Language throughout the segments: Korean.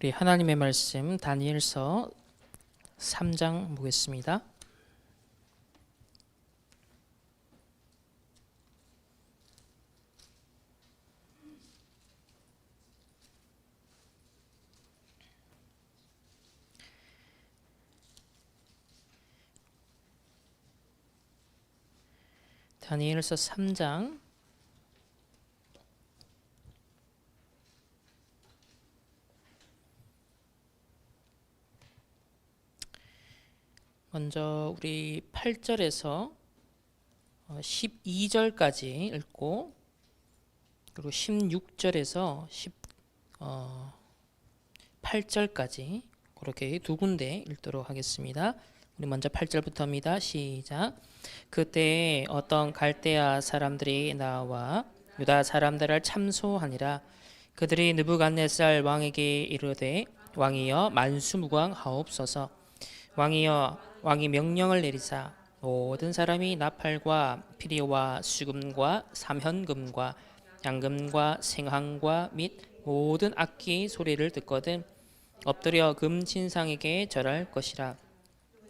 우리 하나님의 말씀 다니엘서 3장 보겠습니다. 다니엘서 3장 먼저 우리 8절에서 12절까지 읽고 그리고 16절에서 18절까지 그렇게 두 군데 읽도록 하겠습니다. 우리 먼저 8절부터입니다. 시작. 그때 어떤 갈대아 사람들이 나와 유다 사람들을 참소하니라. 그들이 느부갓네살 왕에게 이르되 왕이여 만수무강하옵소서. 왕이 명령을 내리사 모든 사람이 나팔과 피리와 수금과 삼현금과 양금과 생황과 및 모든 악기 소리를 듣거든 엎드려 금신상에게 절할 것이라.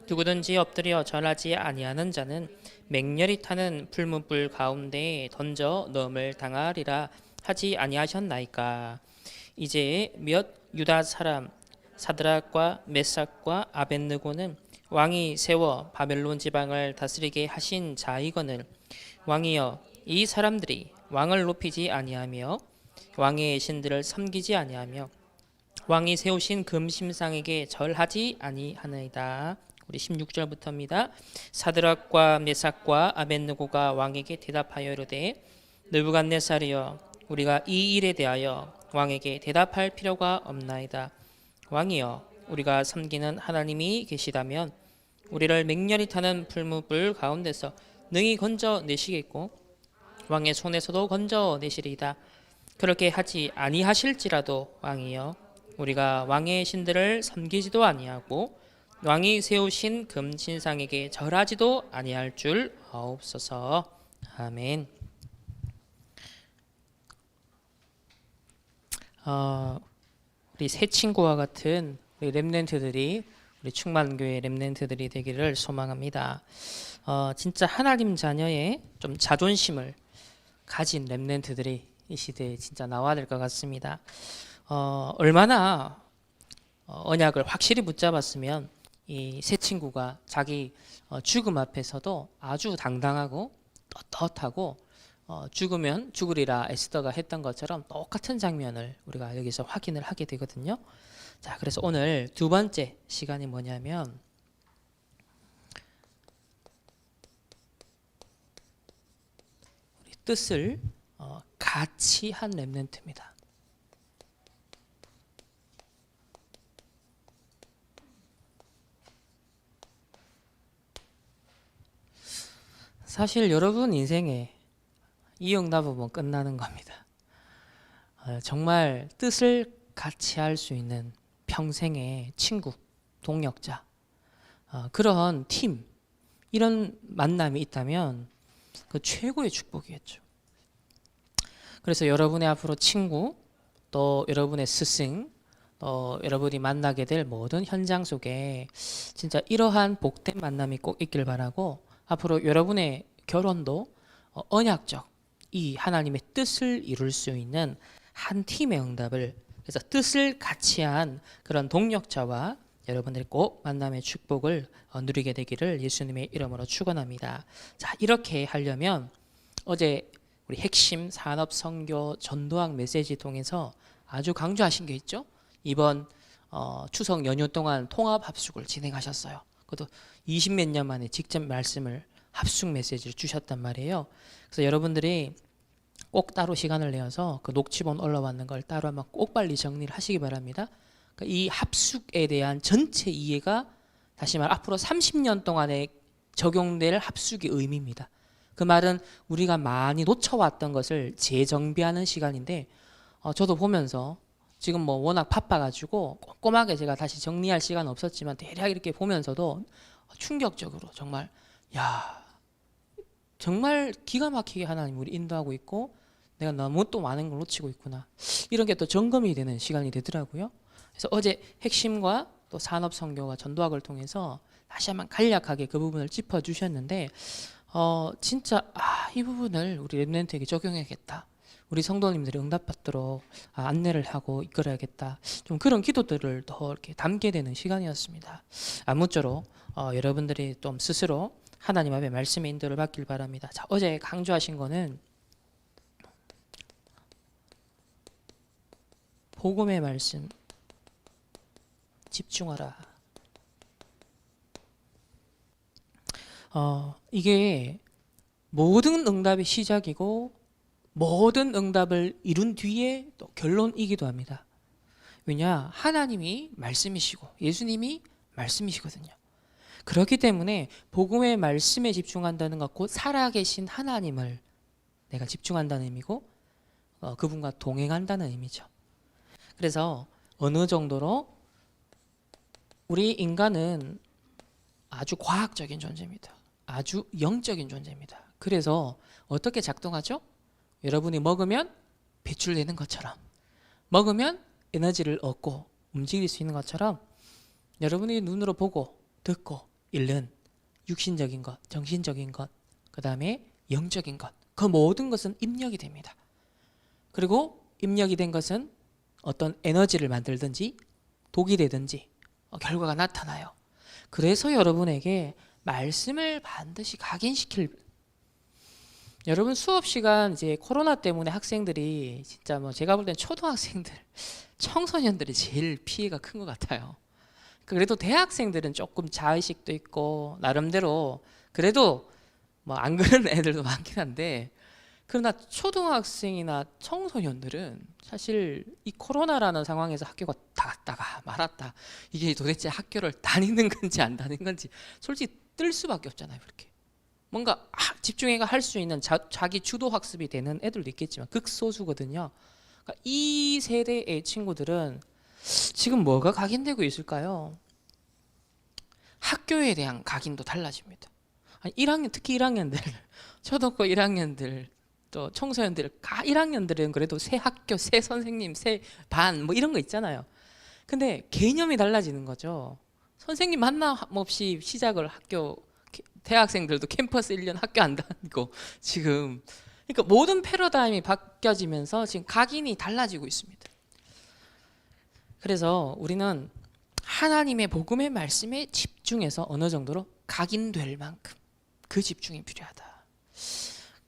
누구든지 엎드려 절하지 아니하는 자는 맹렬히 타는 풀무불 가운데에 던져 넣음을 당하리라 하지 아니하셨나이까. 이제 몇 유다 사람 사드락과 메삭과 아벳느고는 왕이 세워 바벨론 지방을 다스리게 하신 자이거늘 왕이여 이 사람들이 왕을 높이지 아니하며 왕의 신들을 섬기지 아니하며 왕이 세우신 금심상에게 절하지 아니하나이다. 우리 16절부터입니다. 사드락과 메삭과 아벳느고가 왕에게 대답하여 이르되 느부갓네살이여 우리가 이 일에 대하여 왕에게 대답할 필요가 없나이다. 왕이여 우리가 섬기는 하나님이 계시다면 우리를 맹렬히 타는 풀무불 가운데서 능히 건져내시겠고 왕의 손에서도 건져내시리이다. 그렇게 하지 아니하실지라도 왕이여 우리가 왕의 신들을 섬기지도 아니하고 왕이 세우신 금신상에게 절하지도 아니할 줄 아옵소서. 아멘. 우리 새 친구와 같은 우리 렘넌트들이 우리 충만교회 렘넌트들이 되기를 소망합니다. 진짜 하나님 자녀의 좀 자존심을 가진 렘넌트들이 이 시대에 진짜 나와야 될 것 같습니다. 얼마나 언약을 확실히 붙잡았으면 이 새 친구가 자기 죽음 앞에서도 아주 당당하고 떳떳하고 죽으면 죽으리라 에스더가 했던 것처럼 똑같은 장면을 우리가 여기서 확인을 하게 되거든요. 자, 그래서 오늘 두 번째 시간이 뭐냐면 우리 뜻을 같이 한 렘넌트입니다. 사실 여러분 인생에 이응답으면 끝나는 겁니다. 정말 뜻을 같이 할 수 있는 평생의 친구, 동역자, 그런 팀, 이런 만남이 있다면 그 최고의 축복이겠죠. 그래서 여러분의 앞으로 친구, 또 여러분의 스승, 또 여러분이 만나게 될 모든 현장 속에 진짜 이러한 복된 만남이 꼭 있길 바라고 앞으로 여러분의 결혼도 언약적 이 하나님의 뜻을 이룰 수 있는 한 팀의 응답을 그래서 뜻을 같이 한 그런 동력자와 여러분들이 꼭 만남의 축복을 누리게 되기를 예수님의 이름으로 축원합니다. 자, 이렇게 하려면 어제 우리 핵심 산업 선교 전도학 메시지 통해서 아주 강조하신 게 있죠. 이번 추석 연휴 동안 통합 합숙을 진행하셨어요. 그것도 20몇 년 만에 직접 말씀을 합숙 메시지를 주셨단 말이에요. 그래서 여러분들이 꼭 따로 시간을 내어서 그 녹취본 올라왔는 걸 따로 한번 꼭 빨리 정리를 하시기 바랍니다. 그러니까 이 합숙에 대한 전체 이해가 다시 말 앞으로 30년 동안에 적용될 합숙의 의미입니다. 그 말은 우리가 많이 놓쳐왔던 것을 재정비하는 시간인데 저도 보면서 지금 뭐 워낙 바빠가지고 꼼꼼하게 제가 다시 정리할 시간은 없었지만 대략 이렇게 보면서도 충격적으로 정말 정말 기가 막히게 하나님 우리 인도하고 있고 내가 너무 또 많은 걸 놓치고 있구나. 이런 게 또 점검이 되는 시간이 되더라고요. 그래서 어제 핵심과 또 산업 선교와 전도학을 통해서 다시 한번 간략하게 그 부분을 짚어 주셨는데 진짜 이 부분을 우리 렘넌트에게 적용해야겠다. 우리 성도님들이 응답받도록 안내를 하고 이끌어야겠다. 좀 그런 기도들을 더 이렇게 담게 되는 시간이었습니다. 아무쪼록 여러분들이 좀 스스로 하나님 앞에 말씀의 인도를 받길 바랍니다. 자, 어제 강조하신 거는 복음의 말씀 집중하라. 이게 모든 응답의 시작이고 모든 응답을 이룬 뒤에 또 결론이기도 합니다. 왜냐? 하나님이 말씀이시고 예수님이 말씀이시거든요. 그렇기 때문에 복음의 말씀에 집중한다는 것, 곧 살아계신 하나님을 내가 집중한다는 의미고 그분과 동행한다는 의미죠. 그래서 어느 정도로 우리 인간은 아주 과학적인 존재입니다. 아주 영적인 존재입니다. 그래서 어떻게 작동하죠? 여러분이 먹으면 배출되는 것처럼, 먹으면 에너지를 얻고 움직일 수 있는 것처럼 여러분이 눈으로 보고 듣고 읽는 육신적인 것, 정신적인 것, 그 다음에 영적인 것, 그 모든 것은 입력이 됩니다. 그리고 입력이 된 것은 어떤 에너지를 만들든지 독이 되든지 결과가 나타나요. 그래서 여러분에게 말씀을 반드시 각인시킬, 여러분 수업 시간 이제 코로나 때문에 학생들이 진짜 뭐 제가 볼 땐 초등학생들, 청소년들이 제일 피해가 큰 것 같아요. 그래도 대학생들은 조금 자의식도 있고 나름대로 그래도 뭐 안 그런 애들도 많긴 한데, 그러나 초등학생이나 청소년들은 사실 이 코로나라는 상황에서 학교가 닫았다가 말았다, 이게 도대체 학교를 다니는 건지 안 다니는 건지 솔직히 뜰 수밖에 없잖아요. 그렇게 뭔가 집중해가 할 수 있는 자기 주도 학습이 되는 애들도 있겠지만 극소수거든요. 그러니까 이 세대의 친구들은 지금 뭐가 각인되고 있을까요? 학교에 대한 각인도 달라집니다. 아니, 1학년, 특히 1학년들, 초등학교 1학년들, 또 청소년들, 1학년들은 그래도 새 학교, 새 선생님, 새 반 뭐 이런 거 있잖아요. 근데 개념이 달라지는 거죠. 선생님 만남 없이 시작을 학교, 대학생들도 캠퍼스 1년 학교 안 다니고 지금, 그러니까 모든 패러다임이 바뀌어지면서 지금 각인이 달라지고 있습니다. 그래서 우리는 하나님의 복음의 말씀에 집중해서 어느 정도로 각인될 만큼 그 집중이 필요하다.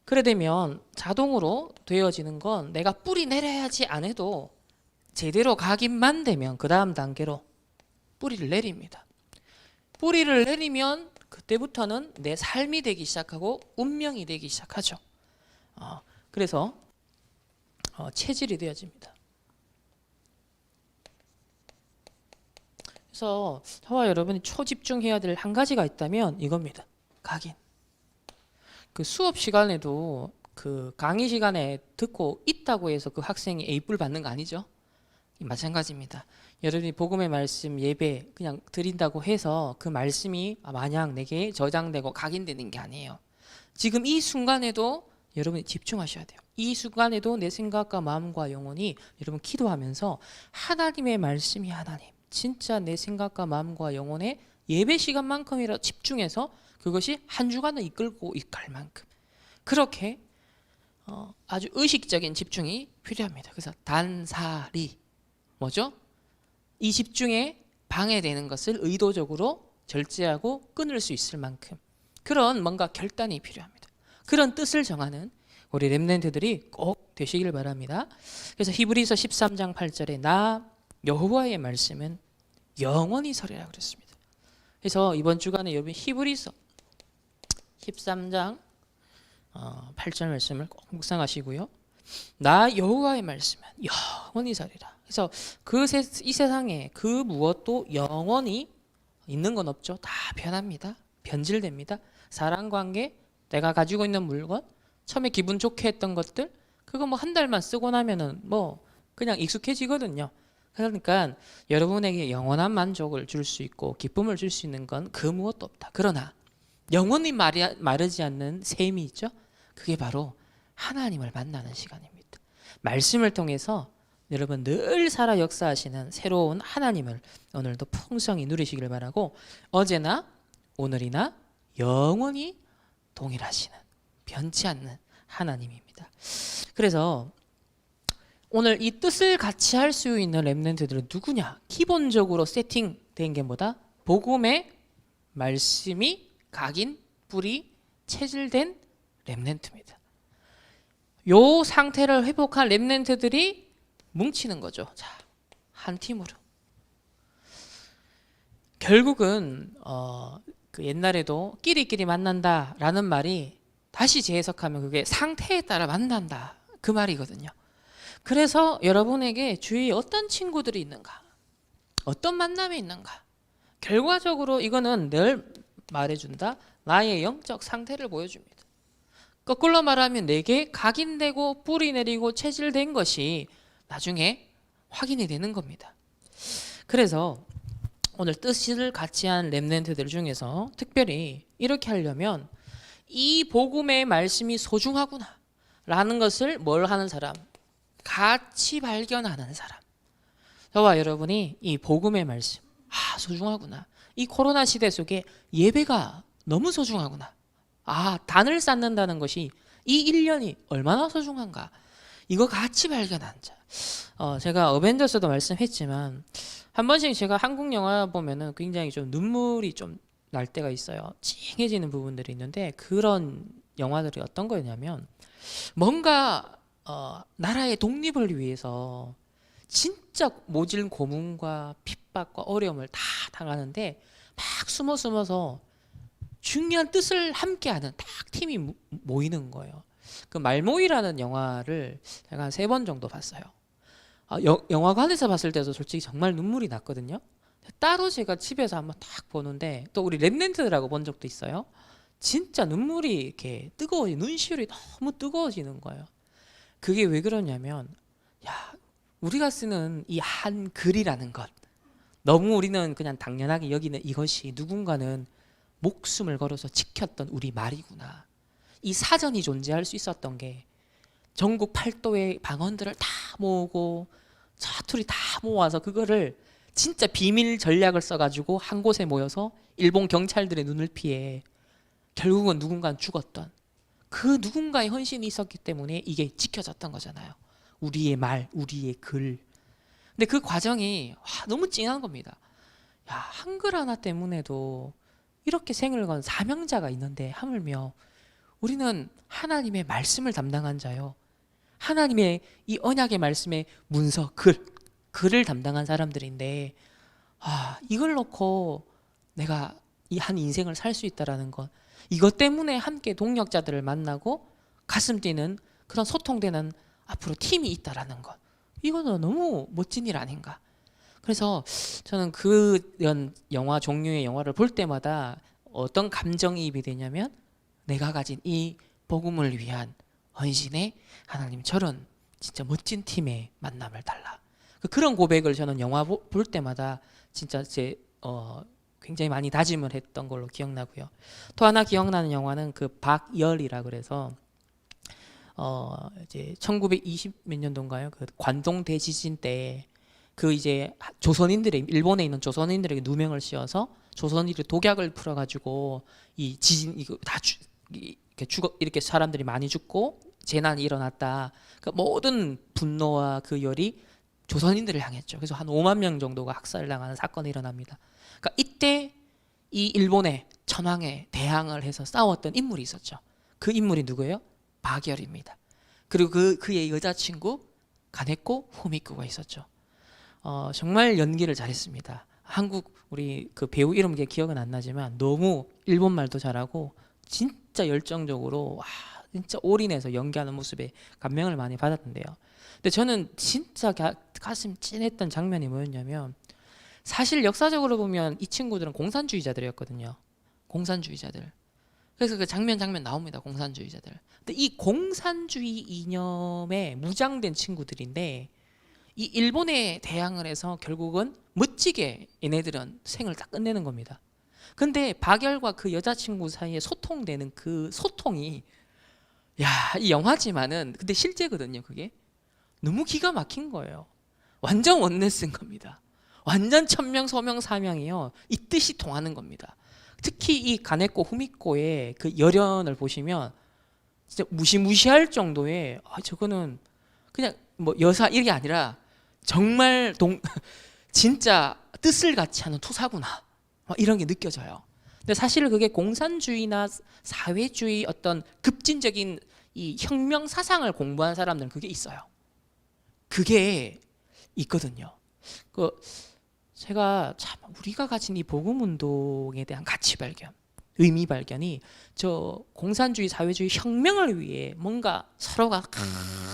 그래 되면 자동으로 되어지는 건 내가 뿌리 내려야지 안 해도 제대로 각인만 되면 그 다음 단계로 뿌리를 내립니다. 뿌리를 내리면 그때부터는 내 삶이 되기 시작하고 운명이 되기 시작하죠. 그래서 체질이 되어집니다. 그래서 저와 여러분이 초집중해야 될 한 가지가 있다면 이겁니다. 각인. 그 수업 시간에도 그 강의 시간에 듣고 있다고 해서 그 학생이 A뿔 받는 거 아니죠? 마찬가지입니다. 여러분이 복음의 말씀 예배 그냥 드린다고 해서 그 말씀이 마냥 내게 저장되고 각인되는 게 아니에요. 지금 이 순간에도 여러분이 집중하셔야 돼요. 이 순간에도 내 생각과 마음과 영혼이 여러분 기도하면서 하나님의 말씀이 하나님, 진짜 내 생각과 마음과 영혼의 예배 시간만큼이라도 집중해서 그것이 한 주간을 이끌고 갈 만큼 그렇게 아주 의식적인 집중이 필요합니다. 그래서 단사리 뭐죠? 이 집중에 방해되는 것을 의도적으로 절제하고 끊을 수 있을 만큼 그런 뭔가 결단이 필요합니다. 그런 뜻을 정하는 우리 렘넌트들이 꼭 되시길 바랍니다. 그래서 히브리서 13장 8절에 나 여호와의 말씀은 영원히 서리라 그랬습니다. 그래서 이번 주간에 여러분 히브리서 13장 8절 말씀을 꼭 묵상하시고요. 나 여호와의 말씀은 영원히 서리라. 그래서 이 세상에 그 무엇도 영원히 있는 건 없죠. 다 변합니다. 변질됩니다. 사랑관계, 내가 가지고 있는 물건, 처음에 기분 좋게 했던 것들, 그거 뭐 한 달만 쓰고 나면은 뭐 그냥 익숙해지거든요. 그러니까 여러분에게 영원한 만족을 줄 수 있고 기쁨을 줄 수 있는 건 그 무엇도 없다. 그러나 영원히 마르지 않는 샘이 있죠. 그게 바로 하나님을 만나는 시간입니다. 말씀을 통해서 여러분 늘 살아 역사하시는 새로운 하나님을 오늘도 풍성히 누리시길 바라고, 어제나 오늘이나 영원히 동일하시는 변치 않는 하나님입니다. 그래서 오늘 이 뜻을 같이 할 수 있는 렘넌트들은 누구냐? 기본적으로 세팅된 게 뭐다? 복음의 말씀이 각인, 뿌리, 체질된 렘넌트입니다. 요 상태를 회복한 렘넌트들이 뭉치는 거죠. 자, 한 팀으로. 결국은 그 옛날에도 끼리끼리 만난다라는 말이 다시 재해석하면 그게 상태에 따라 만난다 그 말이거든요. 그래서 여러분에게 주위에 어떤 친구들이 있는가, 어떤 만남이 있는가, 결과적으로 이거는 늘 말해준다. 나의 영적 상태를 보여줍니다. 거꾸로 말하면 내게 각인되고 뿌리 내리고 체질된 것이 나중에 확인이 되는 겁니다. 그래서 오늘 뜻을 같이 한 렘넌트들 중에서 특별히 이렇게 하려면 이 복음의 말씀이 소중하구나 라는 것을 뭘 하는 사람? 같이 발견하는 사람. 저와 여러분이 이 복음의 말씀, 소중하구나. 이 코로나 시대 속에 예배가 너무 소중하구나. 단을 쌓는다는 것이 이 1년이 얼마나 소중한가. 이거 같이 발견한 자. 제가 어벤져스도 말씀했지만 한 번씩 제가 한국 영화 보면은 굉장히 좀 눈물이 좀 날 때가 있어요. 찡해지는 부분들이 있는데, 그런 영화들이 어떤 거냐면 뭔가 나라의 독립을 위해서 진짜 모진 고문과 핍박과 어려움을 다 당하는데 막 숨어서 중요한 뜻을 함께하는 딱 팀이 모이는 거예요. 그 말모이라는 영화를 제가 한 3번 정도 봤어요. 영화관에서 봤을 때도 솔직히 정말 눈물이 났거든요. 따로 제가 집에서 한번 딱 보는데, 또 우리 랩런트들하고 본 적도 있어요. 진짜 눈물이 이렇게 눈시울이 너무 뜨거워지는 거예요. 그게 왜 그러냐면, 우리가 쓰는 이 한 글이라는 것, 너무 우리는 그냥 당연하게 여기는 이것이 누군가는 목숨을 걸어서 지켰던 우리 말이구나. 이 사전이 존재할 수 있었던 게 전국 8도의 방언들을 다 모으고 사투리 다 모아서 그거를 진짜 비밀 전략을 써가지고 한 곳에 모여서 일본 경찰들의 눈을 피해 결국은 누군가는 죽었던 그 누군가의 헌신이 있었기 때문에 이게 지켜졌던 거잖아요. 우리의 말, 우리의 글. 근데 그 과정이 너무 찡한 겁니다. 한글 하나 때문에도 이렇게 생을 건 사명자가 있는데, 하물며 우리는 하나님의 말씀을 담당한 자요. 하나님의 이 언약의 말씀의 문서, 글을 담당한 사람들인데, 이걸 놓고 내가 이 한 인생을 살 수 있다라는 것, 이것 때문에 함께 동역자들을 만나고 가슴 뛰는 그런 소통되는 앞으로 팀이 있다라는 것, 이거는 너무 멋진 일 아닌가. 그래서 저는 그런 영화 종류의 영화를 볼 때마다 어떤 감정이입이 되냐면, 내가 가진 이 복음을 위한 헌신에 하나님 저런 진짜 멋진 팀의 만남을 달라. 그런 고백을 저는 영화 볼 때마다 진짜 굉장히 많이 다짐을 했던 걸로 기억나고요. 또 하나 기억나는 영화는 그 박열이라 그래서 이제 1920 몇 년도인가요? 그 관동 대지진 때 그 이제 조선인들의, 일본에 있는 조선인들에게 누명을 씌워서 조선인들이 독약을 풀어가지고 이 지진 이거 다 이렇게 사람들이 많이 죽고 재난이 일어났다. 그 모든 분노와 그 열이 조선인들을 향했죠. 그래서 한 5만 명 정도가 학살을 당하는 사건이 일어납니다. 그러니까 이때 이 일본의 천황에 대항을 해서 싸웠던 인물이 있었죠. 그 인물이 누구예요? 박열입니다. 그리고 그의 여자친구 가네코 후미코가 있었죠. 정말 연기를 잘했습니다. 한국 우리 그 배우 이름 기억은 안 나지만 너무 일본 말도 잘하고 진짜 열정적으로 진짜 올인해서 연기하는 모습에 감명을 많이 받았는데요. 근데 저는 진짜 가슴 찐했던 장면이 뭐였냐면, 사실 역사적으로 보면 이 친구들은 공산주의자들이었거든요. 공산주의자들. 그래서 그 장면 나옵니다. 공산주의자들. 근데 이 공산주의 이념에 무장된 친구들인데, 이 일본에 대항을 해서 결국은 멋지게 얘네들은 생을 다 끝내는 겁니다. 근데 박열과 그 여자친구 사이에 소통되는 그 소통이, 이 영화지만은 근데 실제거든요. 그게 너무 기가 막힌 거예요. 완전 원네스인 겁니다. 완전 천명, 소명, 사명이요. 이 뜻이 통하는 겁니다. 특히 이 가네코 후미코의 그 열연을 보시면 진짜 무시무시할 정도의 저거는 그냥 뭐 여사 이게 아니라 정말 진짜 뜻을 같이 하는 투사구나 이런 게 느껴져요. 근데 사실 그게 공산주의나 사회주의 어떤 급진적인 이 혁명 사상을 공부한 사람들은 그게 있어요. 그게 있거든요. 그 제가 참 우리가 가진 이 복음 운동에 대한 가치 발견, 의미 발견이 저 공산주의 사회주의 혁명을 위해 뭔가 서로가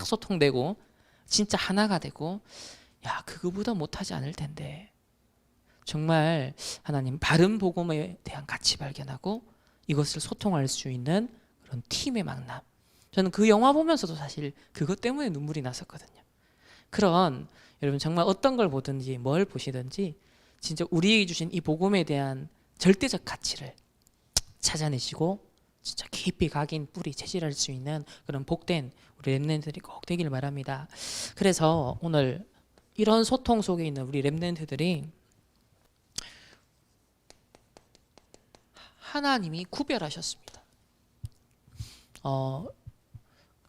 소통되고 진짜 하나가 되고 야 그거보다 못하지 않을 텐데 정말 하나님 바른 복음에 대한 가치 발견하고 이것을 소통할 수 있는 그런 팀의 만남. 저는 그 영화 보면서도 사실 그것 때문에 눈물이 났었거든요. 그런 여러분 정말 어떤 걸 보든지 뭘 보시든지 진짜 우리에게 주신 이 복음에 대한 절대적 가치를 찾아내시고 진짜 깊이 각인 뿌리 체질할 수 있는 그런 복된 우리 렘넌트들이 꼭 되길 바랍니다. 그래서 오늘 이런 소통 속에 있는 우리 렘넌트들이 하나님이 구별하셨습니다.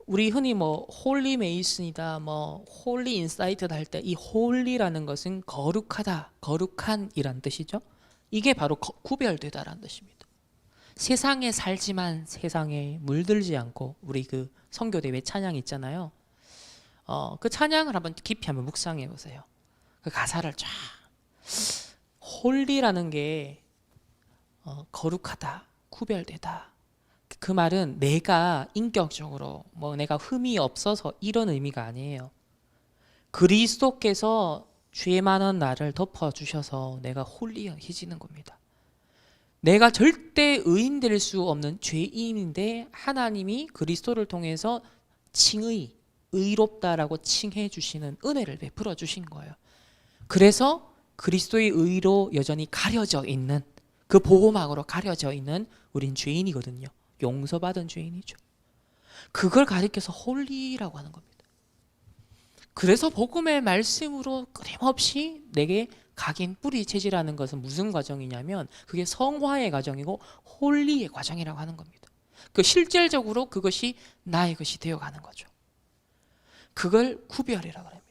우리 흔히 뭐 홀리 메이슨이다, 뭐 홀리 인사이트다 할 때 이 홀리라는 것은 거룩하다, 거룩한이란 뜻이죠. 이게 바로 구별되다라는 뜻입니다. 세상에 살지만 세상에 물들지 않고 우리 그 선교대회 찬양 있잖아요. 그 찬양을 한번 깊이 한번 묵상해 보세요. 그 가사를 쫙 홀리라는 게 거룩하다, 구별되다. 그 말은 내가 인격적으로 뭐 내가 흠이 없어서 이런 의미가 아니에요. 그리스도께서 죄 많은 나를 덮어주셔서 내가 홀리해지는 겁니다. 내가 절대 의인 될 수 없는 죄인인데 하나님이 그리스도를 통해서 칭의, 의롭다라고 칭해 주시는 은혜를 베풀어 주신 거예요. 그래서 그리스도의 의로 여전히 가려져 있는 그 보호막으로 가려져 있는 우린 죄인이거든요. 용서받은 죄인이죠. 그걸 가리켜서 홀리라고 하는 겁니다. 그래서 복음의 말씀으로 끊임없이 내게 각인 뿌리 체질하는 것은 무슨 과정이냐면 그게 성화의 과정이고 홀리의 과정이라고 하는 겁니다. 그 실질적으로 그것이 나의 것이 되어가는 거죠. 그걸 구별이라고 합니다.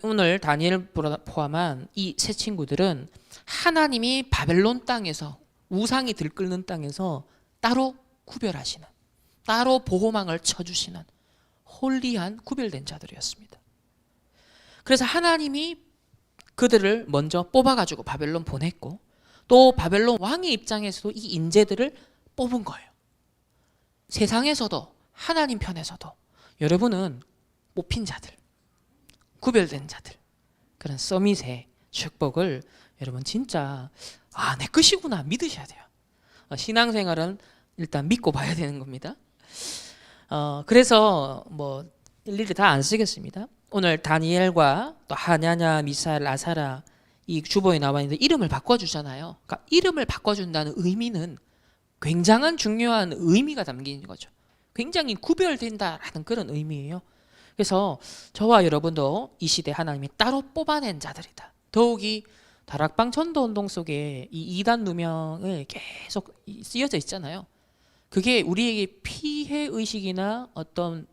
오늘 다니엘 포함한 이 세 친구들은 하나님이 바벨론 땅에서 우상이 들끓는 땅에서 따로 구별하시는, 따로 보호망을 쳐주시는 홀리한 구별된 자들이었습니다. 그래서 하나님이 그들을 먼저 뽑아가지고 바벨론 보냈고 또 바벨론 왕의 입장에서도 이 인재들을 뽑은 거예요. 세상에서도 하나님 편에서도 여러분은 뽑힌 자들, 구별된 자들, 그런 서밋의 축복을 여러분 진짜 내 것이구나 믿으셔야 돼요. 신앙생활은 일단 믿고 봐야 되는 겁니다. 그래서 뭐 일일이 다 안 쓰겠습니다. 오늘 다니엘과 또 하냐냐, 미사엘, 아사라 이 주보에 나와 있는데 이름을 바꿔주잖아요. 그러니까 이름을 바꿔준다는 의미는 굉장한 중요한 의미가 담긴 거죠. 굉장히 구별된다라는 그런 의미예요. 그래서 저와 여러분도 이 시대 하나님이 따로 뽑아낸 자들이다. 더욱이 다락방 전도운동 속에 이 이단 누명을 계속 쓰여져 있잖아요. 그게 우리에게 피해 의식이나 어떤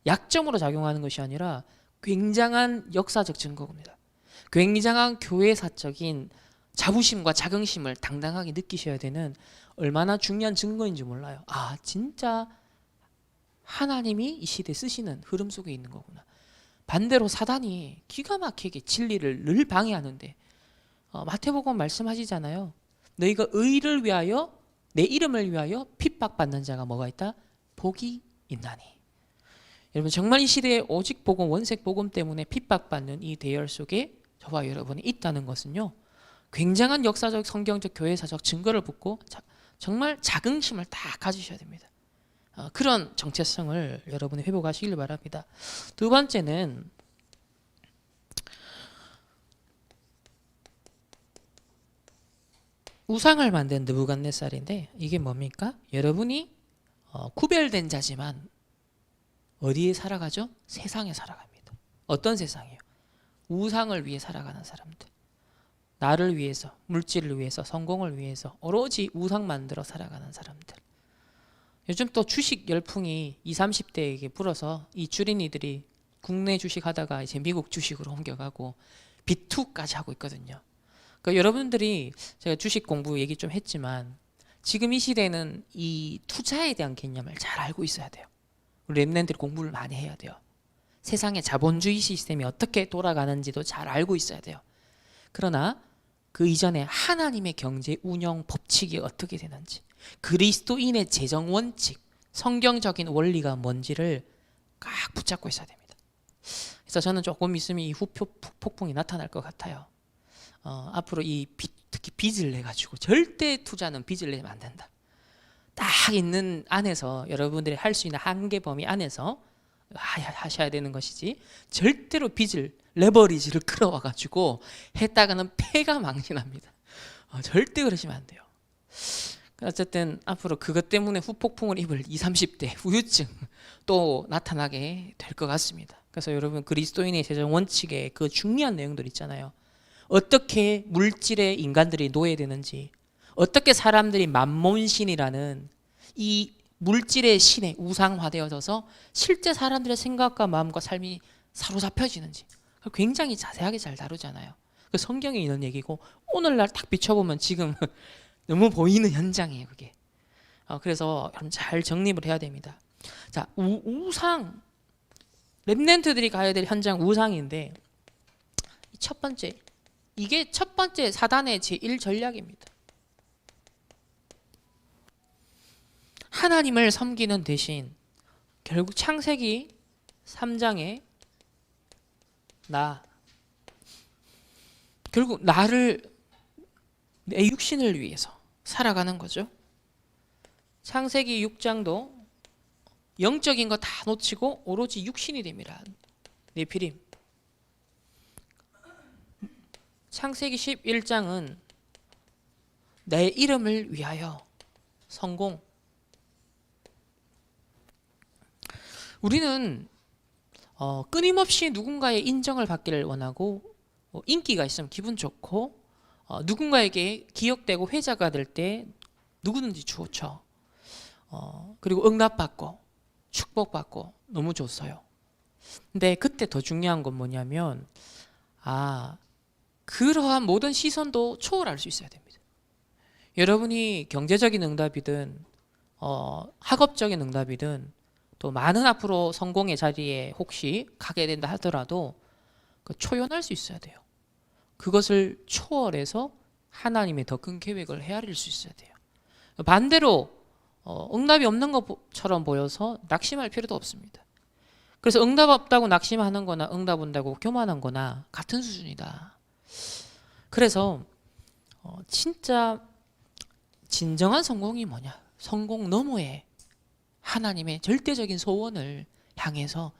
약점으로 작용하는 것이 아니라 굉장한 역사적 증거입니다. 굉장한 교회사적인 자부심과 자긍심을 당당하게 느끼셔야 되는 얼마나 중요한 증거인지 몰라요. 진짜 하나님이 이 시대에 쓰시는 흐름 속에 있는 거구나. 반대로 사단이 기가 막히게 진리를 늘 방해하는데 마태복음 말씀하시잖아요. 너희가 의를 위하여 내 이름을 위하여 핍박받는 자가 뭐가 있다? 복이 있나니. 여러분 정말 이 시대에 오직 복음, 원색 복음 때문에 핍박받는 이 대열 속에 저와 여러분이 있다는 것은요. 굉장한 역사적, 성경적, 교회사적 증거를 붙고 정말 자긍심을 다 가지셔야 됩니다. 그런 정체성을 여러분이 회복하시길 바랍니다. 두 번째는 우상을 만든 느부갓네살인데 이게 뭡니까? 여러분이 구별된 자지만 어디에 살아가죠? 세상에 살아갑니다. 어떤 세상이에요? 우상을 위해 살아가는 사람들. 나를 위해서, 물질을 위해서, 성공을 위해서 오로지 우상 만들어 살아가는 사람들. 요즘 또 주식 열풍이 20, 30대에게 불어서 이 주린이들이 국내 주식 하다가 이제 미국 주식으로 옮겨가고 B2까지 하고 있거든요. 그러니까 여러분들이 제가 주식 공부 얘기 좀 했지만 지금 이 시대는 이 투자에 대한 개념을 잘 알고 있어야 돼요. 우리 랩런트들이 공부를 많이 해야 돼요. 세상의 자본주의 시스템이 어떻게 돌아가는지도 잘 알고 있어야 돼요. 그러나 그 이전에 하나님의 경제 운영 법칙이 어떻게 되는지, 그리스도인의 재정 원칙, 성경적인 원리가 뭔지를 꽉 붙잡고 있어야 됩니다. 그래서 저는 조금 있으면 이 후폭풍이 나타날 것 같아요. 앞으로 특히 빚을 내가지고 절대 투자는 빚을 내면 안 된다. 딱 있는 안에서 여러분들이 할 수 있는 한계 범위 안에서 하셔야 되는 것이지, 절대로 빚을 레버리지를 끌어와가지고 했다가는 폐가 망신합니다. 절대 그러시면 안 돼요. 어쨌든 앞으로 그것 때문에 후폭풍을 입을 20, 30대 후유증 또 나타나게 될 것 같습니다. 그래서 여러분, 그리스도인의 재정 원칙에 그 중요한 내용들 있잖아요. 어떻게 물질의 인간들이 노예되는지, 어떻게 사람들이 만몬신이라는 이 물질의 신에 우상화되어져서 실제 사람들의 생각과 마음과 삶이 사로잡혀지는지 굉장히 자세하게 잘 다루잖아요. 그 성경에 있는 얘기고 오늘날 딱 비춰보면 지금 너무 보이는 현장이에요, 그게. 그래서 여러분 잘 정립을 해야 됩니다. 자, 우상, 렘넌트들이 가야 될 현장 우상인데, 첫 번째, 이게 첫 번째 사단의 제1 전략입니다. 하나님을 섬기는 대신 결국 창세기 3장에 결국 나를, 내 육신을 위해서 살아가는 거죠. 창세기 6장도 영적인 거 다 놓치고 오로지 육신이 됩니다. 네피림. 창세기 11장은 내 이름을 위하여 성공. 우리는 끊임없이 누군가의 인정을 받기를 원하고, 인기가 있으면 기분 좋고, 누군가에게 기억되고 회자가 될 때 누구든지 좋죠. 그리고 응답받고 축복받고 너무 좋어요. 근데 그때 더 중요한 건 뭐냐면, 그러한 모든 시선도 초월할 수 있어야 됩니다. 여러분이 경제적인 응답이든 학업적인 응답이든 또 많은 앞으로 성공의 자리에 혹시 가게 된다 하더라도 초연할 수 있어야 돼요. 그것을 초월해서 하나님의 더 큰 계획을 헤아릴 수 있어야 돼요. 반대로 응답이 없는 것처럼 보여서 낙심할 필요도 없습니다. 그래서 응답 없다고 낙심하는 거나 응답 온다고 교만한 거나 같은 수준이다. 그래서 진짜 진정한 성공이 뭐냐? 성공 너머에 하나님의 절대적인 소원을 향해서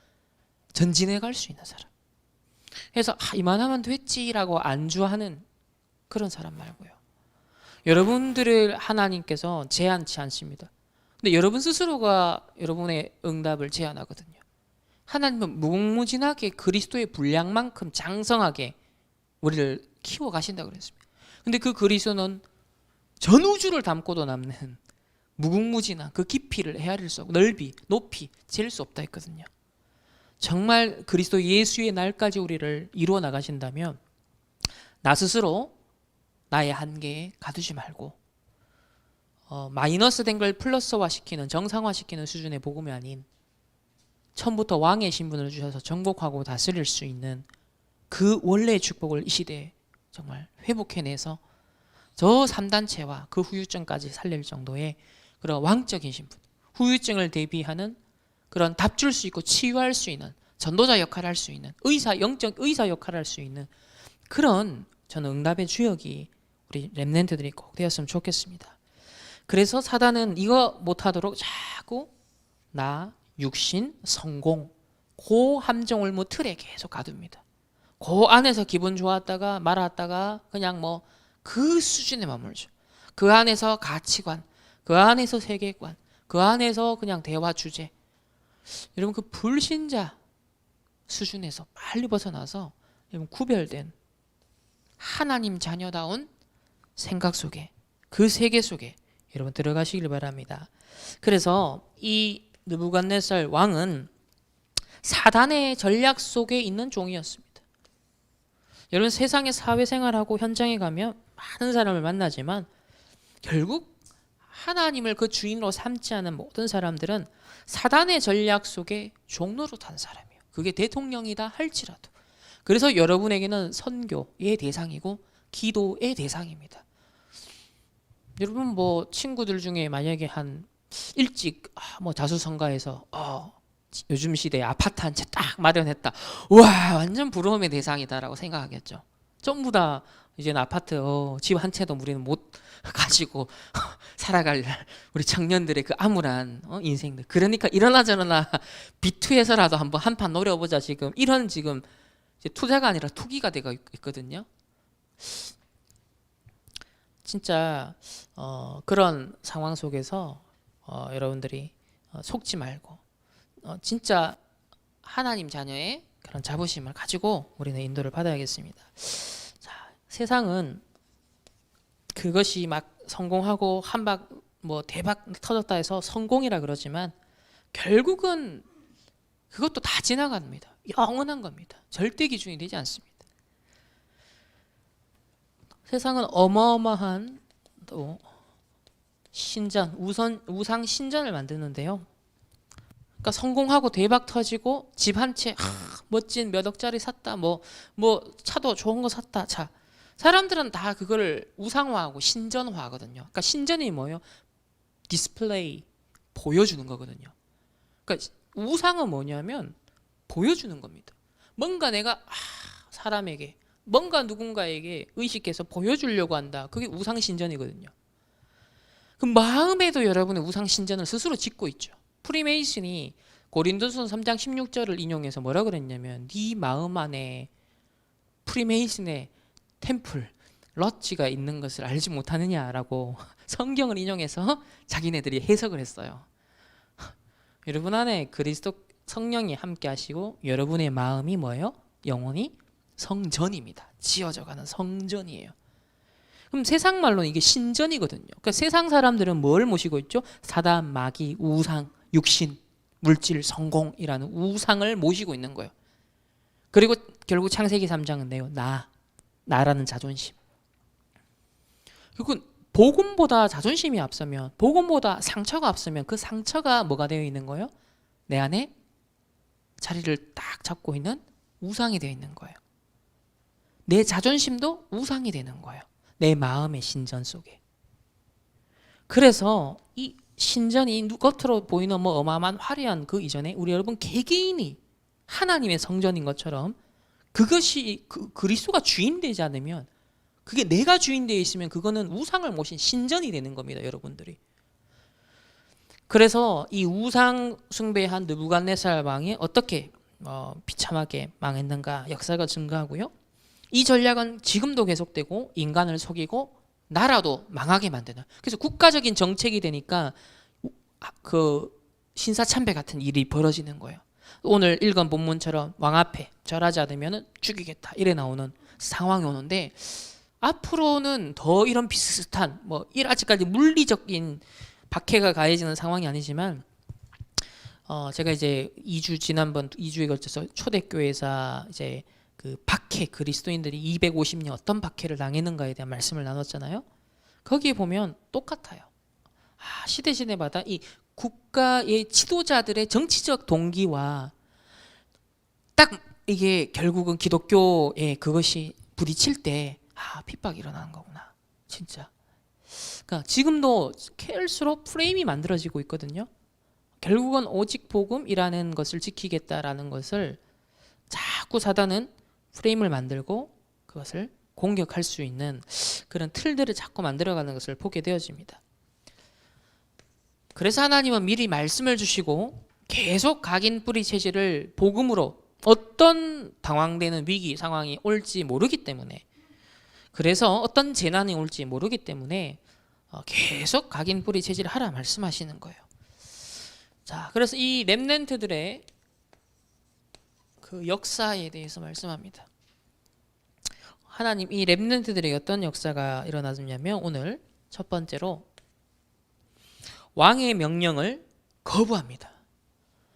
전진해 갈 수 있는 사람. 그래서 이만하면 됐지라고 안주하는 그런 사람 말고요. 여러분들을 하나님께서 제한치 않습니다. 근데 여러분 스스로가 여러분의 응답을 제한하거든요. 하나님은 무궁무진하게 그리스도의 분량만큼 장성하게 우리를 키워 가신다고 그랬습니다. 근데 그 그리스도는 전 우주를 담고도 남는 무궁무진한 그 깊이를 헤아릴 수 없고 넓이, 높이 잴 수 없다 했거든요. 정말 그리스도 예수의 날까지 우리를 이루어 나가신다면 나 스스로 나의 한계에 가두지 말고 마이너스 된 걸 플러스화 시키는, 정상화 시키는 수준의 복음이 아닌 처음부터 왕의 신분을 주셔서 정복하고 다스릴 수 있는 그 원래의 축복을 이 시대에 정말 회복해내서 저 3단체와 그 후유증까지 살릴 정도의 그런 왕적인 신분, 후유증을 대비하는 그런 답 줄 수 있고 치유할 수 있는 전도자 역할을 할 수 있는 영적 의사 역할을 할 수 있는 그런 저는 응답의 주역이 우리 렘넌트들이 꼭 되었으면 좋겠습니다. 그래서 사단은 이거 못하도록 자꾸 나, 육신, 성공 그 함정을 틀에 계속 가둡니다. 그 안에서 기분 좋았다가 말았다가 그냥 그 수준에 머물죠. 그 안에서 가치관, 그 안에서 세계관, 그 안에서 그냥 대화 주제. 여러분 그 불신자 수준에서 빨리 벗어나서 구별된 하나님 자녀다운 생각 속에, 그 세계 속에 여러분 들어가시길 바랍니다. 그래서 이 느부갓네살 왕은 사단의 전략 속에 있는 종이었습니다. 여러분 세상의 사회생활하고 현장에 가면 많은 사람을 만나지만 결국 하나님을 그 주인으로 삼지 않은 모든 사람들은 사단의 전략 속에 종로로 탄 사람이에요. 그게 대통령이다 할지라도. 그래서 여러분에게는 선교의 대상이고 기도의 대상입니다. 여러분 뭐 친구들 중에 만약에 한 일찍 뭐 자수성가해서 요즘 시대에 아파트 한 채 딱 마련했다. 와 완전 부러움의 대상이다라고 생각하겠죠. 전부 다 이제는 아파트 집 한 채도 우리는 못 가지고 살아갈 우리 청년들의 그 암울한 인생들. 그러니까 이러나 저러나 B2에서라도 한번 한판 노려보자. 지금 이런 지금 이제 투자가 아니라 투기가 되고 있거든요. 진짜 그런 상황 속에서 여러분들이 속지 말고 진짜 하나님 자녀의 그런 자부심을 가지고 우리는 인도를 받아야겠습니다. 자, 세상은 그것이 막 성공하고 한박 뭐 대박 터졌다 해서 성공이라 그러지만 결국은 그것도 다 지나갑니다. 영원한 겁니다. 절대 기준이 되지 않습니다. 세상은 어마어마한 또 신전, 우상 신전을 만드는데요. 그러니까 성공하고 대박 터지고 집 한 채 멋진 몇 억짜리 샀다. 뭐 차도 좋은 거 샀다. 자, 사람들은 다 그거를 우상화하고 신전화하거든요. 그러니까 신전이 뭐예요? 디스플레이, 보여주는 거거든요. 그러니까 우상은 뭐냐면 보여주는 겁니다. 뭔가 내가 사람에게 뭔가 누군가에게 의식해서 보여주려고 한다. 그게 우상신전이거든요. 그 마음에도 여러분의 우상신전을 스스로 짓고 있죠. 프리메이슨이 고린도서 3장 16절을 인용해서 뭐라 그랬냐면 네 마음 안에 프리메이슨의 템플, 러치가 있는 것을 알지 못하느냐라고 성경을 인용해서 자기네들이 해석을 했어요. 여러분 안에 그리스도 성령이 함께 하시고 여러분의 마음이 뭐예요? 영혼이 성전입니다. 지어져가는 성전이에요. 그럼 세상 말로는 이게 신전이거든요. 그러니까 세상 사람들은 뭘 모시고 있죠? 사단, 마귀, 우상, 육신, 물질, 성공이라는 우상을 모시고 있는 거예요. 그리고 결국 창세기 3장은 내요. 나라는 자존심. 그리고 복음보다 자존심이 앞서면, 복음보다 상처가 앞서면 그 상처가 뭐가 되어 있는 거예요? 내 안에 자리를 딱 잡고 있는 우상이 되어 있는 거예요. 내 자존심도 우상이 되는 거예요. 내 마음의 신전 속에. 그래서 이 신전이 겉으로 보이는 뭐 어마어마한 화려한 그 이전에 우리 여러분 개개인이 하나님의 성전인 것처럼 그것이 그리스도가 주인 되지 않으면, 그게 내가 주인 되어 있으면 그거는 우상을 모신 신전이 되는 겁니다, 여러분들이. 그래서 이 우상 숭배한 느부갓네살 왕이 어떻게 비참하게 망했는가 역사가 증거하고요. 이 전략은 지금도 계속되고 인간을 속이고 나라도 망하게 만드는, 그래서 국가적인 정책이 되니까 그 신사참배 같은 일이 벌어지는 거예요. 오늘 읽은 본문처럼 왕 앞에 절하지 않으면 죽이겠다 이래 나오는 상황이 오는데, 앞으로는 더 이런 비슷한 아직까지 물리적인 박해가 가해지는 상황이 아니지만 제가 이제 지난번 2주에 걸쳐서 초대교회사 이제 그 박해, 그리스도인들이 250년 어떤 박해를 당했는가에 대한 말씀을 나눴잖아요. 거기에 보면 똑같아요. 시대마다 이 국가의 지도자들의 정치적 동기와 딱 이게 결국은 기독교의 그것이 부딪힐 때 핍박이 일어나는 거구나. 진짜. 그러니까 지금도 캘수록 프레임이 만들어지고 있거든요. 결국은 오직 복음이라는 것을 지키겠다라는 것을 자꾸 사단은 프레임을 만들고 그것을 공격할 수 있는 그런 틀들을 자꾸 만들어가는 것을 보게 되어집니다. 그래서 하나님은 미리 말씀을 주시고 계속 각인 뿌리 체질을 복음으로, 어떤 당황되는 위기 상황이 올지 모르기 때문에, 그래서 어떤 재난이 올지 모르기 때문에 계속 각인 뿌리 체질을 하라 말씀하시는 거예요. 자, 그래서 이 렘넌트들의 그 역사에 대해서 말씀합니다. 하나님 이 렘넌트들에게 어떤 역사가 일어나냐면 오늘 첫 번째로 왕의 명령을 거부합니다.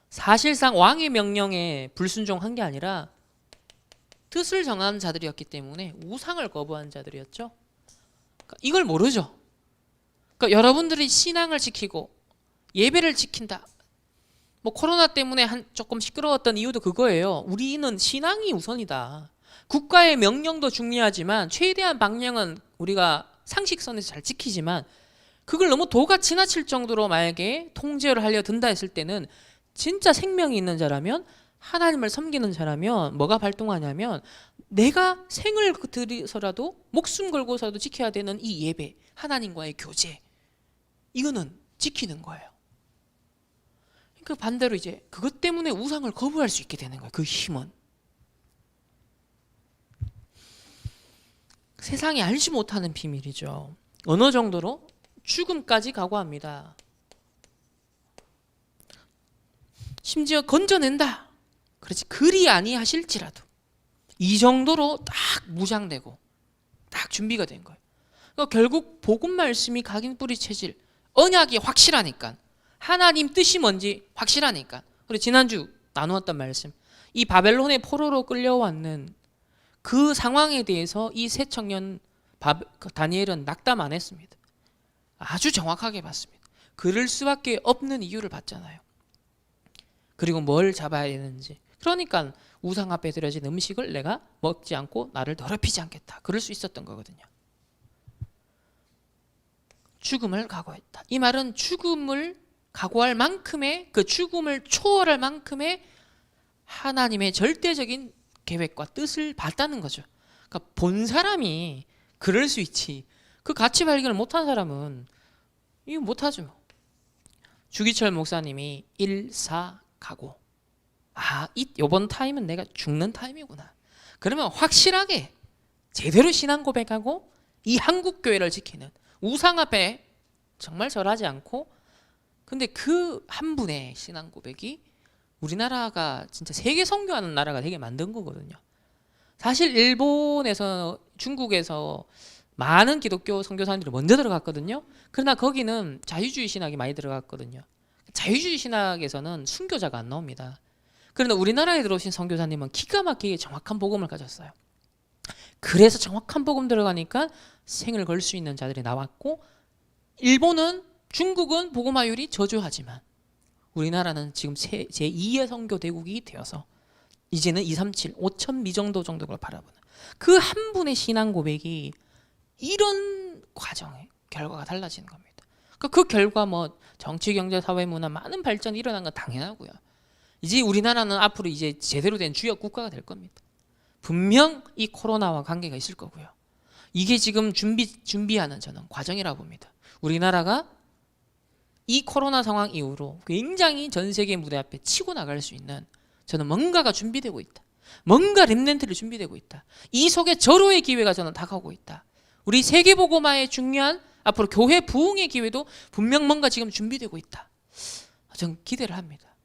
사실상 왕의 명령에 불순종한 게 아니라 뜻을 정한 자들이었기 때문에 우상을 거부한 자들이었죠. 그러니까 이걸 모르죠. 그러니까 여러분들이 신앙을 지키고 예배를 지킨다. 뭐 코로나 때문에 조금 시끄러웠던 이유도 그거예요. 우리는 신앙이 우선이다. 국가의 명령도 중요하지만 최대한 방향은 우리가 상식선에서 잘 지키지만 그걸 너무 도가 지나칠 정도로 만약에 통제를 하려 든다 했을 때는 진짜 생명이 있는 자라면 하나님을 섬기는 자라면 뭐가 발동하냐면 내가 생을 들여서라도 목숨 걸고서라도 지켜야 되는 이 예배, 하나님과의 교제 이거는 지키는 거예요. 그 반대로 이제 그것 때문에 우상을 거부할 수 있게 되는 거예요. 그 힘은. 세상이 알지 못하는 비밀이죠. 어느 정도로? 죽음까지 각오합니다. 심지어 건져낸다. 그렇지 그리 아니하실지라도 이 정도로 딱 무장되고 딱 준비가 된 거예요. 그러니까 결국 복음 말씀이 각인 뿌리 체질 언약이 확실하니까 하나님 뜻이 뭔지 확실하니까 그리고 지난주 나누었던 말씀 이 바벨론의 포로로 끌려왔는 그 상황에 대해서 이 세 청년 다니엘은 낙담 안 했습니다. 아주 정확하게 봤습니다. 그럴 수밖에 없는 이유를 봤잖아요. 그리고 뭘 잡아야 되는지. 그러니까 우상 앞에 드려진 음식을 내가 먹지 않고 나를 더럽히지 않겠다. 그럴 수 있었던 거거든요. 죽음을 각오했다. 이 말은 죽음을 각오할 만큼의 그 죽음을 초월할 만큼의 하나님의 절대적인 계획과 뜻을 봤다는 거죠. 그러니까 본 사람이 그럴 수 있지. 그 가치 발견을 못한 사람은 이거 못하죠. 주기철 목사님이 1-4 각오. 요번 타임은 내가 죽는 타임이구나. 그러면 확실하게 제대로 신앙 고백하고 이 한국 교회를 지키는 우상 앞에 정말 절하지 않고 근데 그 한 분의 신앙 고백이 우리나라가 진짜 세계 선교하는 나라가 되게 만든 거거든요. 사실 일본에서 중국에서 많은 기독교 선교사님들이 먼저 들어갔거든요. 그러나 거기는 자유주의 신학이 많이 들어갔거든요. 자유주의 신학에서는 순교자가 안 나옵니다. 그러나 우리나라에 들어오신 선교사님은 기가 막히게 정확한 복음을 가졌어요. 그래서 정확한 복음 들어가니까 생을 걸 수 있는 자들이 나왔고 일본은 중국은 복음화율이 저조하지만 우리나라는 지금 제2의 선교 대국이 되어서 이제는 237, 5천 미 정도 정도를 바라보는 그 한 분의 신앙 고백이 이런 과정의 결과가 달라지는 겁니다. 그 결과 뭐 정치, 경제, 사회, 문화 많은 발전이 일어난 건 당연하고요. 이제 우리나라는 앞으로 이제 제대로 된 주역 국가가 될 겁니다. 분명 이 코로나와 관계가 있을 거고요. 이게 지금 준비하는 저는 과정이라고 봅니다. 우리나라가 이 코로나 상황 이후로 굉장히 전 세계 무대 앞에 치고 나갈 수 있는 저는 뭔가가 준비되고 있다. 뭔가 렘넌트를 준비되고 있다. 이 속에 절호의 기회가 저는 다가오고 있다. 우리 세계복음화의 중요한 앞으로 교회 부흥의 기회도 분명 뭔가 지금 준비되고 있다. 저는 기대를 합니다.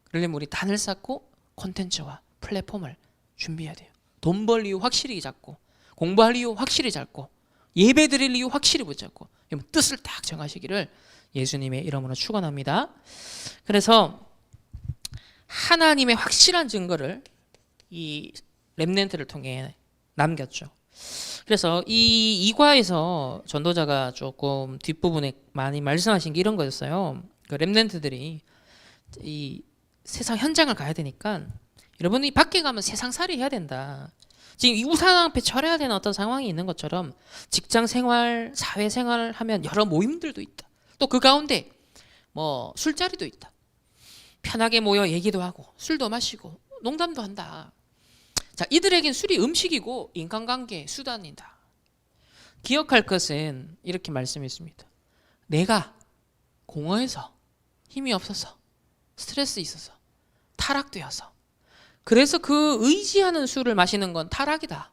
그러려면 우리 단을 쌓고 콘텐츠와 플랫폼을 준비해야 돼요. 돈 벌 이유 확실히 잡고 공부할 이유 확실히 잡고 예배 드릴 이유 확실히 붙잡고 뜻을 딱 정하시기를 예수님의 이름으로 축원합니다. 그래서 하나님의 확실한 증거를 이 렘넌트를 통해 남겼죠. 그래서 이 2과에서 전도자가 조금 뒷부분에 많이 말씀하신 게 이런 거였어요. 그 렘넌트들이 이 세상 현장을 가야 되니까 여러분이 밖에 가면 세상살이 해야 된다. 지금 이 우상 앞에 절해야 되는 어떤 상황이 있는 것처럼 직장 생활, 사회 생활을 하면 여러 모임들도 있다. 또 그 가운데 뭐 술자리도 있다. 편하게 모여 얘기도 하고 술도 마시고 농담도 한다. 자, 이들에겐 술이 음식이고 인간관계의 수단이다. 기억할 것은 이렇게 말씀했습니다. 내가 공허해서 힘이 없어서 스트레스 있어서 타락되어서 그래서 그 의지하는 술을 마시는 건 타락이다.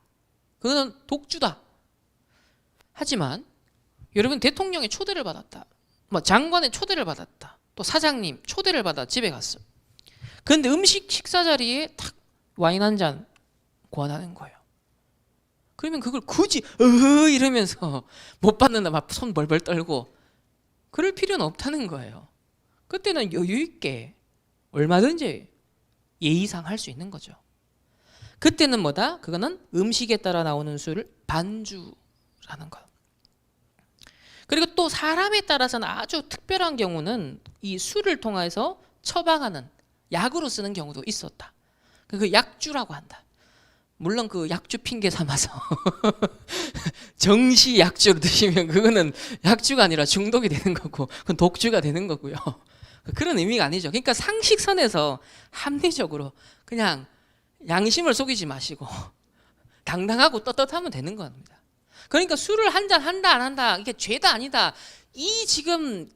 그거는 독주다. 하지만 여러분 대통령의 초대를 받았다. 뭐 장관의 초대를 받았다. 또 사장님 초대를 받아 집에 갔어. 그런데 식사 자리에 탁 와인 한 잔 권하는 거예요. 그러면 그걸 굳이 이러면서 못 받는다 막 손 벌벌 떨고 그럴 필요는 없다는 거예요. 그때는 여유 있게 얼마든지 예의상 할 수 있는 거죠. 그때는 뭐다? 그거는 음식에 따라 나오는 술을 반주라는 거. 그리고 또 사람에 따라서는 아주 특별한 경우는 이 술을 통해서 처방하는 약으로 쓰는 경우도 있었다. 그 약주라고 한다. 물론 그 약주 핑계 삼아서 정시 약주로 드시면 그거는 약주가 아니라 중독이 되는 거고 그건 독주가 되는 거고요. 그런 의미가 아니죠. 그러니까 상식선에서 합리적으로 그냥 양심을 속이지 마시고 당당하고 떳떳하면 되는 겁니다. 그러니까 술을 한 잔 한다 안 한다 이게 죄다 아니다 이 지금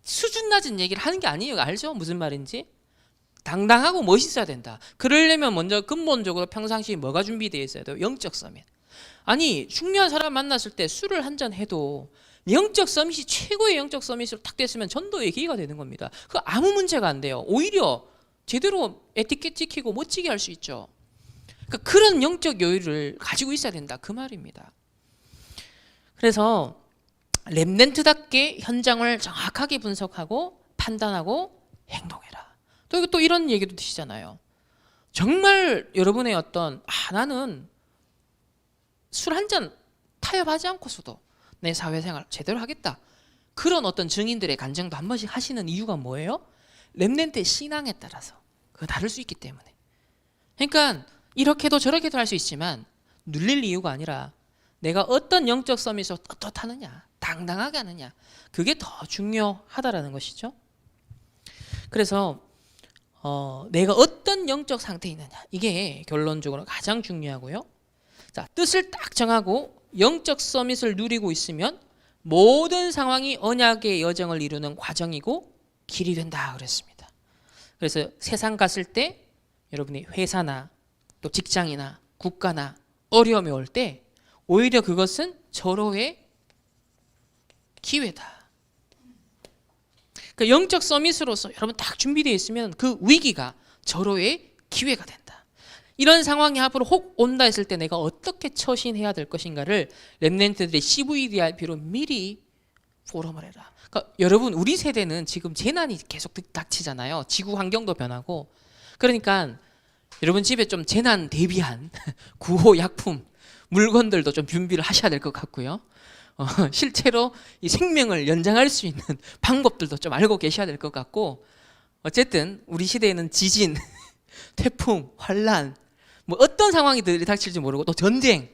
수준 낮은 얘기를 하는 게 아니에요. 알죠? 무슨 말인지? 당당하고 멋있어야 된다. 그러려면 먼저 근본적으로 평상시에 뭐가 준비되어 있어야 돼요? 영적 서밋. 아니 중요한 사람 만났을 때 술을 한 잔 해도 영적 서밋이 최고의 영적 서밋으로 탁 됐으면 전도의 기회가 되는 겁니다. 그 아무 문제가 안 돼요. 오히려 제대로 에티켓 지키고 멋지게 할 수 있죠. 그러니까 그런 영적 여유를 가지고 있어야 된다 그 말입니다. 그래서 렘넌트답게 현장을 정확하게 분석하고 판단하고 행동해라. 또 이런 얘기도 드시잖아요. 정말 여러분의 어떤 나는 술 한 잔 타협하지 않고서도 내 사회생활 제대로 하겠다. 그런 어떤 증인들의 간증도 한 번씩 하시는 이유가 뭐예요? 렘넌트의 신앙에 따라서 그거 다를 수 있기 때문에. 그러니까 이렇게도 저렇게도 할 수 있지만 눌릴 이유가 아니라 내가 어떤 영적 서밋으로 떳떳하느냐 당당하게 하느냐 그게 더 중요하다라는 것이죠. 그래서 내가 어떤 영적 상태에 있느냐 이게 결론적으로 가장 중요하고요. 자, 뜻을 딱 정하고 영적 서밋을 누리고 있으면 모든 상황이 언약의 여정을 이루는 과정이고 길이 된다 그랬습니다. 그래서 세상 갔을 때 여러분이 회사나 또 직장이나 국가나 어려움이 올 때 오히려 그것은 절호의 기회다. 그러니까 영적 서밋으로서 여러분 딱 준비되어 있으면 그 위기가 절호의 기회가 된다. 이런 상황이 앞으로 혹 온다 했을 때 내가 어떻게 처신해야 될 것인가를 렘넌트들의 CVDRP로 미리 포럼을 해라. 그러니까 여러분 우리 세대는 지금 재난이 계속 닥치잖아요. 지구 환경도 변하고. 그러니까 여러분 집에 좀 재난 대비한 구호 약품 물건들도 좀 준비를 하셔야 될 것 같고요. 실제로 이 생명을 연장할 수 있는 방법들도 좀 알고 계셔야 될 것 같고 어쨌든 우리 시대에는 지진, 태풍, 환란 뭐 어떤 상황이 닥칠지 모르고 또 전쟁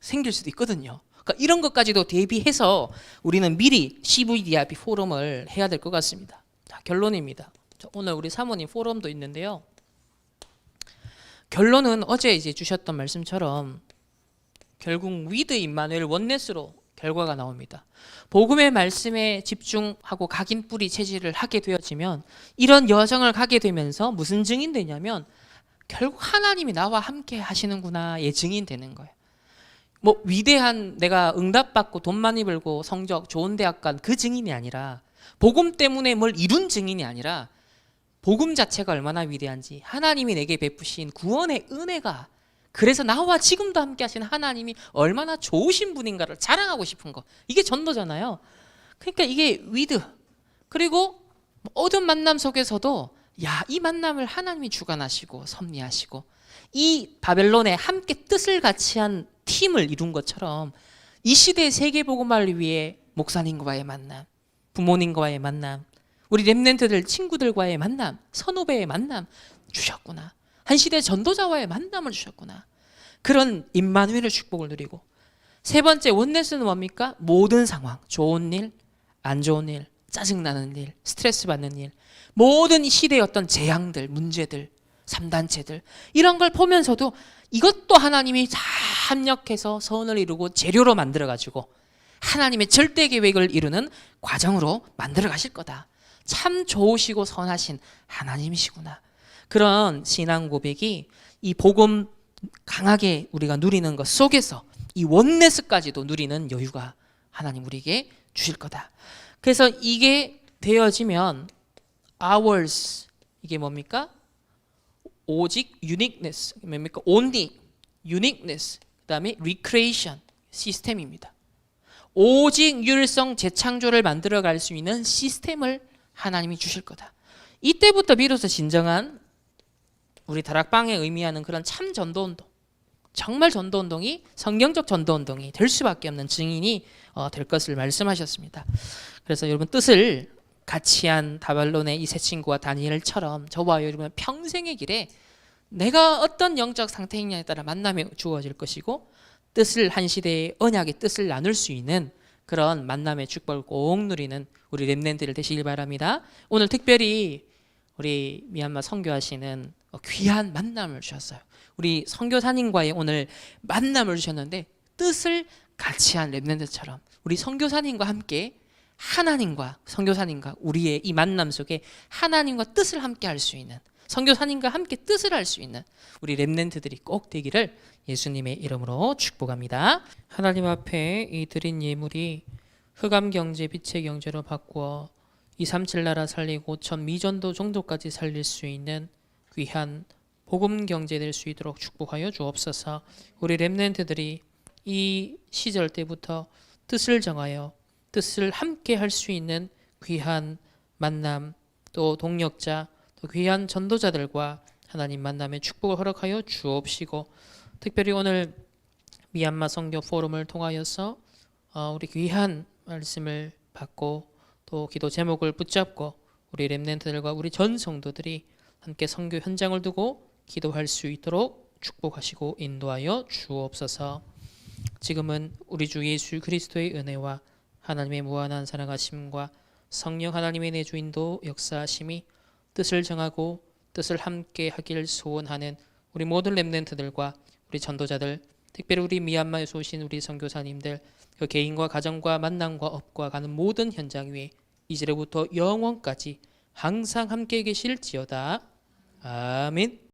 생길 수도 있거든요. 그러니까 이런 것까지도 대비해서 우리는 미리 CVDRP 포럼을 해야 될 것 같습니다. 자, 결론입니다. 오늘 우리 사모님 포럼도 있는데요. 결론은 어제 이제 주셨던 말씀처럼 결국 위드 임마누엘 원네스로 결과가 나옵니다. 복음의 말씀에 집중하고 각인 뿌리 체질을 하게 되어지면 이런 여정을 가게 되면서 무슨 증인 되냐면 결국 하나님이 나와 함께 하시는구나의 증인 되는 거예요. 뭐 위대한 내가 응답받고 돈 많이 벌고 성적 좋은 대학 간 그 증인이 아니라 복음 때문에 뭘 이룬 증인이 아니라 복음 자체가 얼마나 위대한지 하나님이 내게 베푸신 구원의 은혜가 그래서 나와 지금도 함께 하신 하나님이 얼마나 좋으신 분인가를 자랑하고 싶은 거 이게 전도잖아요. 그러니까 이게 위드 그리고 모든 만남 속에서도 이 만남을 하나님이 주관하시고 섭리하시고 이 바벨론에 함께 뜻을 같이 한 팀을 이룬 것처럼 이 시대의 세계복음화를 위해 목사님과의 만남 부모님과의 만남 우리 렘넌트들 친구들과의 만남 선후배의 만남 주셨구나. 한 시대 전도자와의 만남을 주셨구나. 그런 임마누엘의 축복을 누리고 세 번째 원네스는 뭡니까? 모든 상황 좋은 일, 안 좋은 일, 짜증나는 일, 스트레스 받는 일 모든 이 시대의 어떤 재앙들, 문제들, 3단체들 이런 걸 보면서도 이것도 하나님이 다 합력해서 선을 이루고 재료로 만들어가지고 하나님의 절대 계획을 이루는 과정으로 만들어 가실 거다. 참 좋으시고 선하신 하나님이시구나. 그런 신앙 고백이 이 복음 강하게 우리가 누리는 것 속에서 이 원네스까지도 누리는 여유가 하나님 우리에게 주실 거다. 그래서 이게 되어지면 hours 이게 뭡니까? 오직 uniqueness, 뭡니까? only, uniqueness, 그 다음에 recreation, 시스템입니다. 오직 유일성 재창조를 만들어갈 수 있는 시스템을 하나님이 주실 거다. 이때부터 비로소 진정한 우리 다락방에 의미하는 그런 참 전도운동, 정말 전도운동이 성경적 전도운동이 될 수밖에 없는 증인이 될 것을 말씀하셨습니다. 그래서 여러분 뜻을 같이 한 다발론의 이 세 친구와 다니엘처럼 저와 여러분 평생의 길에 내가 어떤 영적 상태이냐에 따라 만남이 주어질 것이고 뜻을 한 시대의 언약의 뜻을 나눌 수 있는 그런 만남의 축복을 꼭 누리는 우리 렘넌트들 되시길 바랍니다. 오늘 특별히 우리 미얀마 선교하시는 귀한 만남을 주셨어요. 우리 선교사님과의 오늘 만남을 주셨는데 뜻을 같이 한 렘넌트처럼 우리 선교사님과 함께 하나님과 선교사님과 우리의 이 만남 속에 하나님과 뜻을 함께 할 수 있는 선교사님과 함께 뜻을 할 수 있는 우리 렘넌트들이 꼭 되기를 예수님의 이름으로 축복합니다. 하나님 앞에 이 드린 예물이 흑암 경제 빛의 경제로 바꾸어 237 나라 살리고 전 미전도 정도까지 살릴 수 있는 귀한 복음 경제 될 수 있도록 축복하여 주옵소서. 우리 렘넌트들이 이 시절 때부터 뜻을 정하여 뜻을 함께 할 수 있는 귀한 만남, 또 동력자, 또 귀한 전도자들과 하나님 만남의 축복을 허락하여 주옵시고, 특별히 오늘 미얀마 선교 포럼을 통하여서 우리 귀한 말씀을 받고 또 기도 제목을 붙잡고 우리 렘넌트들과 우리 전 성도들이 함께 선교 현장을 두고 기도할 수 있도록 축복하시고 인도하여 주옵소서. 지금은 우리 주 예수 그리스도의 은혜와 하나님의 무한한 사랑하심과 성령 하나님의 내주인도 역사하심이 뜻을 정하고 뜻을 함께 하길 소원하는 우리 모든 렘넌트들과 우리 전도자들, 특별히 우리 미얀마에서 오신 우리 선교사님들, 그 개인과 가정과 만남과 업과 가는 모든 현장 위에 이제로부터 영원까지 항상 함께 계실지어다. 아멘.